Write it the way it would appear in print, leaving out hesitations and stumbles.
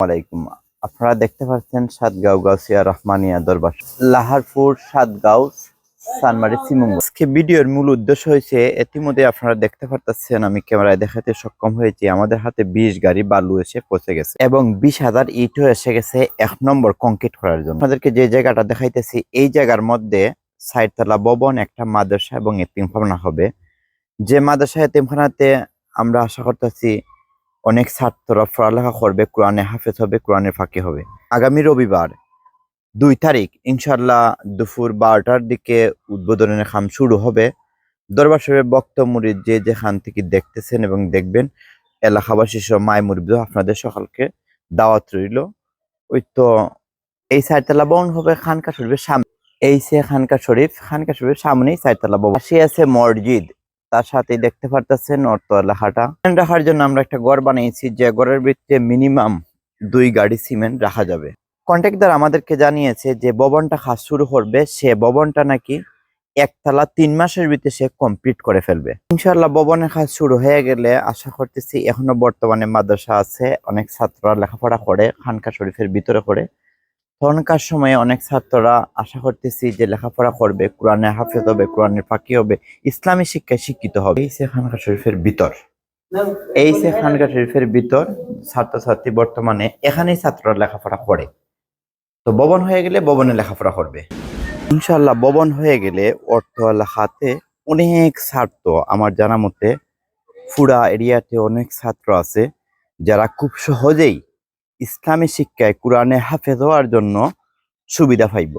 আলাইকুম। আপনারা দেখতে পাচ্ছেন সাতগাঁও গাউসিয়া রহমানিয়া দরবার লাহারপুর সাতগাঁও সানমারি সিমুঙ্গ। আজকে ভিডিওর মূল উদ্দেশ্য হয়েছে, ইতিমধ্যে আপনারা দেখতে পাচ্ছেন আমি ক্যামেরায় দেখাতে সক্ষম হয়েছি আমাদের হাতে 20 গাড়ি বালু এসে পৌঁছে গেছে এবং 20,000 ইটও এসে গেছে 1 নম্বর কংক্রিট করার জন্য। আপনাদেরকে যে জায়গাটা দেখাইতেছি এই জায়গার মধ্যে 4 তলা ভবন, একটা মাদ্রাসা এবং এতিমখানা হবে। যে মাদ্রাসা এতিমখানাতে আমরা আশা করতেছি অনেক ছাত্ররা পড়ালেখা করবে, কোরআনে হাফেজ হবে, কোরআনের ফাঁকি হবে। আগামী রবিবার 2 তারিখ ইনশাল্লাহ দুপুর 12টার দিকে উদ্বোধনের কাম শুরু হবে। দরবার শরীফের বক্ত মুরিদ যে যেখান থেকে দেখতেছেন এবং দেখবেন, এলাকাবাসী সহ মায় মুরিদ আপনাদের সকলকে দাওয়াত রইল। ওই তো এই 4 তলা ভবন হবে খানকা শরীফের সামনে। এই সে খানকা শরীফের সামনেই 4 তলা ভবন। পাশে আছে মসজিদ, তার সাথে দেখতে পারতেছেন অর্থ লেখাটা। রাখার জন্য আমরা একটা ঘর বানিয়েছি, যে ঘরের ভিতরে মিনিমাম 2 গাড়ি সিমেন্ট রাখা যাবে। কন্ট্রাক্টর আমাদেরকে জানিয়েছে যে ভবনটা কাজ শুরু করবে, সে ভবনটা নাকি 1 তলা 3 মাসের ভিতরে সে কমপ্লিট করে ফেলবে। ইনশাআল্লাহ ভবনের কাজ শুরু হয়ে গেলে আশা করতেছি, এখনো বর্তমানে মাদ্রাসা আছে, অনেক ছাত্ররা লেখাপড়া করে খানকা শরীফের ভিতরে করে। তখনকার সময়ে অনেক ছাত্ররা আশা করতেছি যে লেখাপড়া করবে, কোরআনে হাফেজ হবে, কোরআনের ফাঁকি হবে, ইসলামী শিক্ষায় শিক্ষিত হবে। এই সে খানকা শরীফের ভিতর ছাত্রছাত্রী বর্তমানে এখানেই ছাত্ররা লেখাপড়া করে। তো ভবন হয়ে গেলে ভবনে লেখাপড়া করবে ইনশাল্লাহ। ভবন হয়ে গেলে অর্থওয়ালা হাতে অনেক ছাত্র, আমার জানা মতে পুরা এরিয়াতে অনেক ছাত্র আছে যারা খুব সহজেই ইসলামী শিক্ষায় কোরআনে হাফেজ হওয়ার জন্য সুবিধা পাইব।